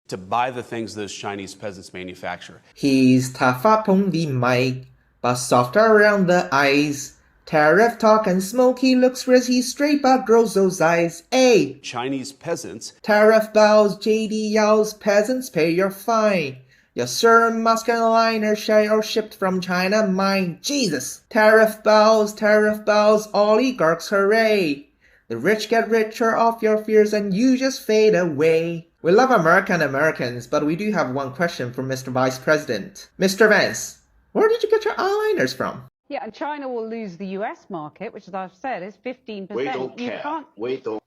to buy the things those Chinese peasants manufacture. He's tough up on the mic, but softer around the eyes. Tariff talk and smoky looks where he straight but grows those eyes. Ayy! Chinese peasants. Tariff bows, JD yells, peasants pay your fine. Your serum mask and eyeliner share or shipped from China, mine. Jesus! Tariff bows, oligarchs hooray. The rich get richer off your fears and you just fade away. We love America and Americans, but we do have one question for Mr. Vice President. Mr. Vance, where did you get your eyeliners from? Yeah, and China will lose the US market, which, as I've said, is 15%. We don't care. We don't.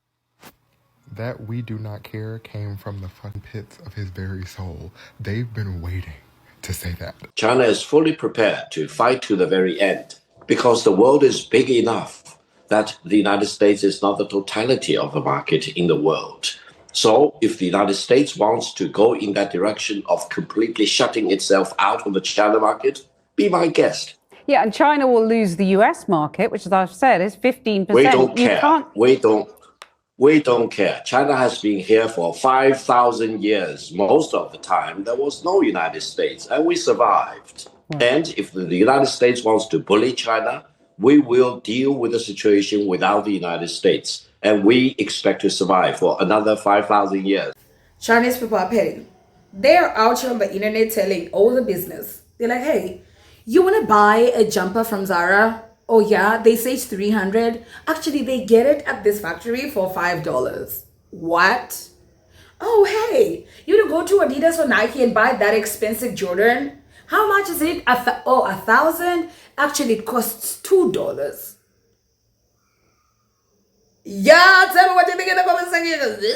That "we do not care" came from the fucking pits of his very soul. They've been waiting to say that. China is fully prepared to fight to the very end because the world is big enough that the United States is not the totality of the market in the world. So if the United States wants to go in that direction of completely shutting itself out of the China market, be my guest. Yeah, and China will lose the US market, which, as I've said, is 15%. We don't care. We don't care. China has been here for 5,000 years. Most of the time, there was no United States, and we survived. Right. And if the United States wants to bully China, we will deal with the situation without the United States. And we expect to survive for another 5,000 years. Chinese people are petty. They're out here on the internet telling all the business. They're like, hey, you want to buy a jumper from Zara? Oh yeah, they say it's $300. Actually, they get it at this factory for $5. What? Oh, hey, you to go to Adidas or Nike and buy that expensive Jordan? How much is it? $1,000? Actually, it costs $2. Yeah, tell me what you think in the comment section.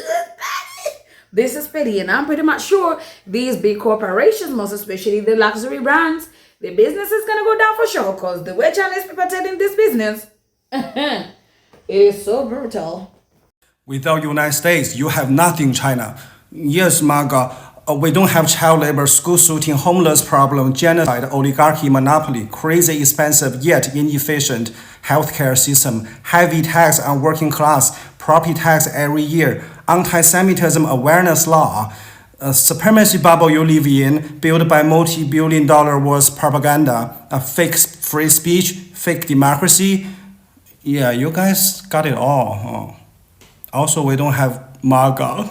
This is petty, and I'm pretty much sure these big corporations, most especially the luxury brands, the business is gonna go down for sure, because the way Chinese people are in this business, it is so brutal. Without United States, you have nothing, China. Yes, Maga, we don't have child labor, school shooting, homeless problem, genocide, oligarchy, monopoly, crazy expensive yet inefficient healthcare system, heavy tax on working class, property tax every year, anti-Semitism awareness law, supremacy bubble you live in, built by multi-billion-dollar worth propaganda, fake free speech, fake democracy. Yeah, you guys got it all. Also, we don't have Maga.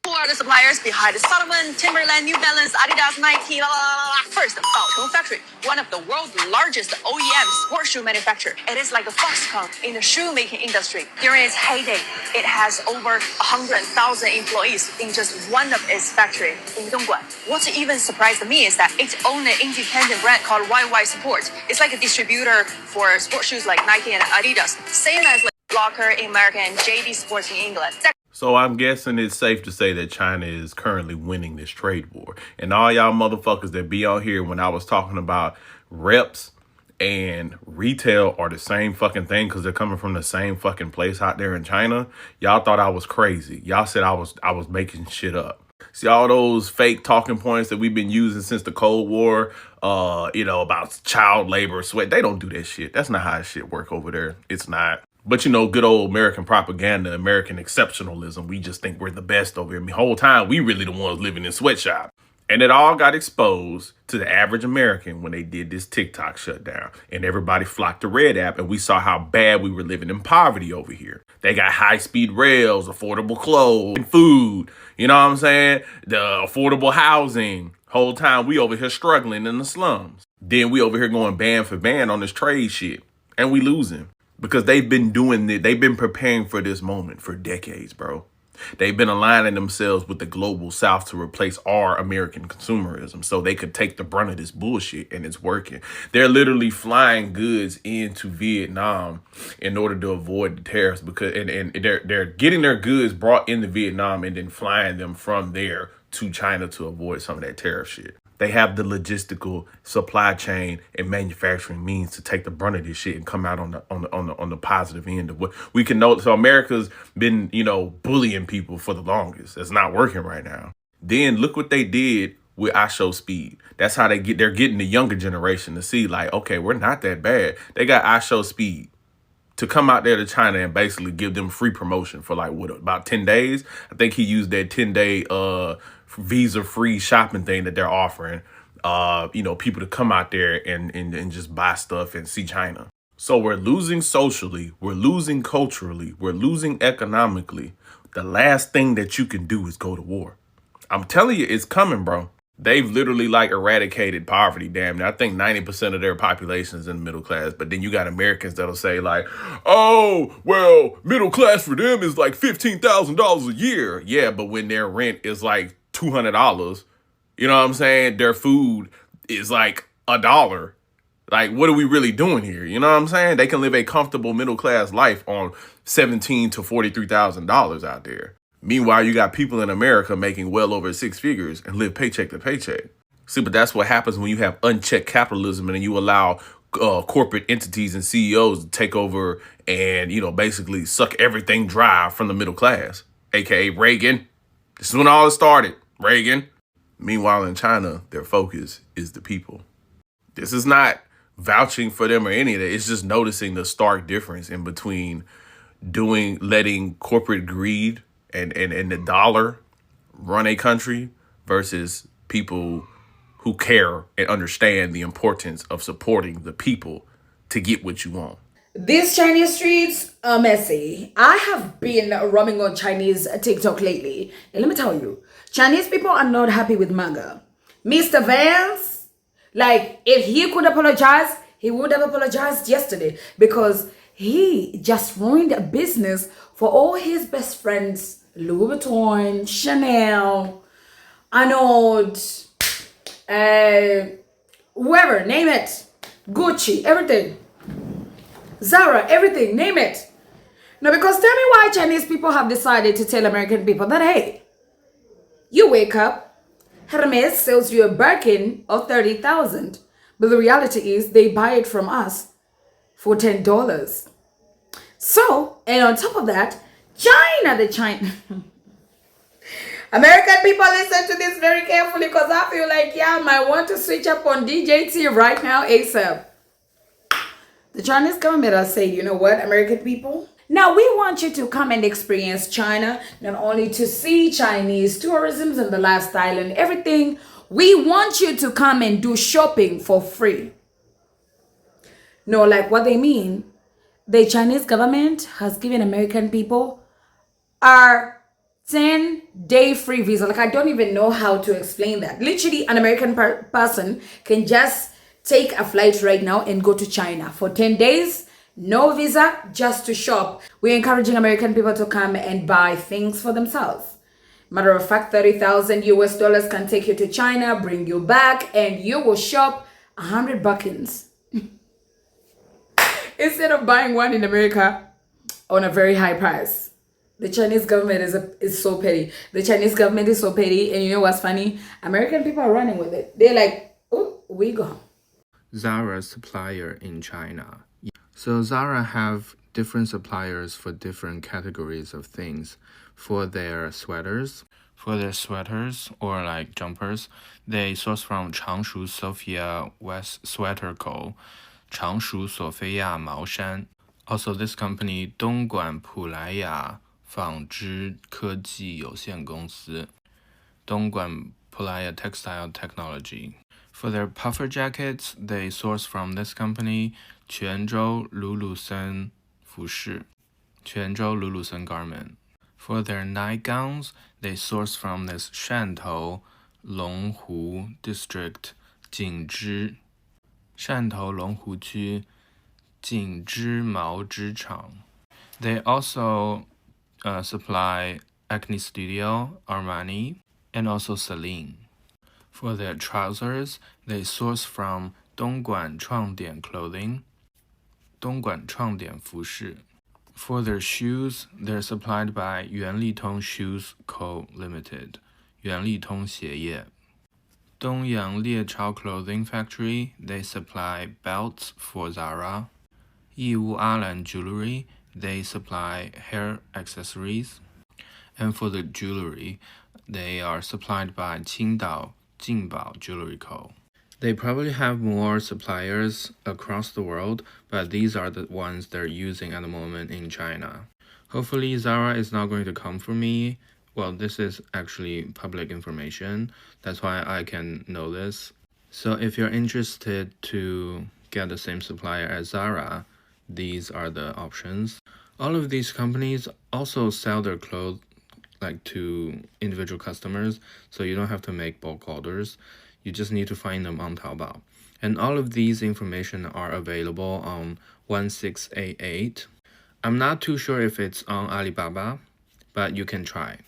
Who are the suppliers behind Solomon, Timberland, New Balance, Adidas, Nike, la la la la? First, Baocheng Factory, one of the world's largest OEM sports shoe manufacturer. It is like a Foxconn in the shoemaking industry. During its heyday, it has over 100,000 employees in just one of its factories in Dongguan. What even surprised me is that it owns an independent brand called YY Sport. It's like a distributor for sports shoes like Nike and Adidas, same as like Locker in America and JD Sports in England. So I'm guessing it's safe to say that China is currently winning this trade war. And all y'all motherfuckers that be on here when I was talking about reps and retail are the same fucking thing because they're coming from the same fucking place out there in China, y'all thought I was crazy. Y'all said I was making shit up. See, all those fake talking points that we've been using since the Cold War, about child labor, sweat, they don't do that shit. That's not how shit work over there. It's not. But, good old American propaganda, American exceptionalism. We just think we're the best over here. The whole time, we really the ones living in sweatshops. And it all got exposed to the average American when they did this TikTok shutdown. And everybody flocked to Red App, and we saw how bad we were living in poverty over here. They got high-speed rails, affordable clothes, and food. You know what I'm saying? The affordable housing. Whole time, we over here struggling in the slums. Then we over here going band for band on this trade shit. And we losing. Because they've been doing it. They've been preparing for this moment for decades, bro. They've been aligning themselves with the global South to replace our American consumerism so they could take the brunt of this bullshit, and it's working. They're literally flying goods into Vietnam in order to avoid the tariffs because and they're getting their goods brought into Vietnam and then flying them from there to China to avoid some of that tariff shit. They have the logistical supply chain and manufacturing means to take the brunt of this shit and come out on the positive end of what we can know. So America's been, bullying people for the longest. It's not working right now. Then look what they did with I Show Speed. That's how they're getting the younger generation to see like, okay, we're not that bad. They got I Show Speed. to come out there to China and basically give them free promotion for like what, about 10 days. I think he used that 10-day visa free shopping thing that they're offering. People to come out there and just buy stuff and see China. So we're losing socially, we're losing culturally, we're losing economically. The last thing that you can do is go to war. I'm telling you, it's coming, bro. They've literally like eradicated poverty, damn near. I think 90% of their population is in the middle class. But then you got Americans that'll say like, oh, well, middle class for them is like $15,000 a year. Yeah, but when their rent is like $200, you know what I'm saying? Their food is like $1. Like, what are we really doing here? You know what I'm saying? They can live a comfortable middle class life on $17,000 to $43,000 out there. Meanwhile, you got people in America making well over 6 figures and live paycheck to paycheck. See, but that's what happens when you have unchecked capitalism and you allow corporate entities and CEOs to take over and, basically suck everything dry from the middle class, aka Reagan. This is when all it started, Reagan. Meanwhile, in China, their focus is the people. This is not vouching for them or any of that. It's just noticing the stark difference in between letting corporate greed and the dollar run a country versus people who care and understand the importance of supporting the people to get what you want. These Chinese streets are messy. I have been roaming on Chinese TikTok lately. And let me tell you, Chinese people are not happy with Maga. Mr. Vance, like, if he could apologize, he would have apologized yesterday because he just ruined a business for all his best friends, Louis Vuitton, Chanel, Arnold, whoever, name it, Gucci, everything, Zara, everything, name it. Now, because tell me why Chinese people have decided to tell American people that, hey, you wake up, Hermes sells you a Birkin of $30,000, but the reality is they buy it from us for $10. So, and on top of that, China. American people, listen to this very carefully because I feel like, yeah, I might want to switch up on DJT right now ASAP. The Chinese government has said, you know what, American people? Now we want you to come and experience China, not only to see Chinese tourism and the lifestyle and everything. We want you to come and do shopping for free. No, like what they mean, the Chinese government has given American people a 10-day free visa. Like, I don't even know how to explain that. Literally, an American person can just take a flight right now and go to China for 10 days, no visa, just to shop. We're encouraging American people to come and buy things for themselves. Matter of fact, $30,000 can take you to China, bring you back, and you will shop 100 Birkins instead of buying one in America on a very high price. The Chinese government is so petty. The Chinese government is so petty, and you know what's funny? American people are running with it. They're like, oh, we go. Zara's supplier in China. So Zara have different suppliers for different categories of things. For their sweaters or like jumpers, they source from Changshu Sophia West Sweater Co., Changshu Sophia Maoshan. Also, this company 东莞普莱雅纺织科技有限公司 Dongguan Pulaya Textile Technology. For their puffer jackets, they source from this company, Quanzhou Lulusen 服饰 Quanzhou Lulusen Garment. For their nightgowns, they source from this Shantou Longhu District 锦织 Shantou 龙湖区锦织毛织厂. They also supply Acne Studio, Armani, and also Celine. For their trousers, they source from 东莞创点 Clothing, 东莞创点服饰. For their shoes, they're supplied by 元利通 Shoes Co. Limited, 元利通鞋业. 东阳猎超 Clothing Factory, they supply belts for Zara. 义乌阿兰 Jewelry, they supply hair accessories. And for the jewelry, they are supplied by 青岛 Jinbao Jewelry Co. They probably have more suppliers across the world, but these are the ones they're using at the moment in China. Hopefully Zara is not going to come for me. Well, this is actually public information. That's why I can know this. So if you're interested to get the same supplier as Zara, these are the options. All of these companies also sell their clothes like to individual customers, so you don't have to make bulk orders. You just need to find them on Taobao. And all of these information are available on 1688. I'm not too sure if it's on Alibaba, but you can try.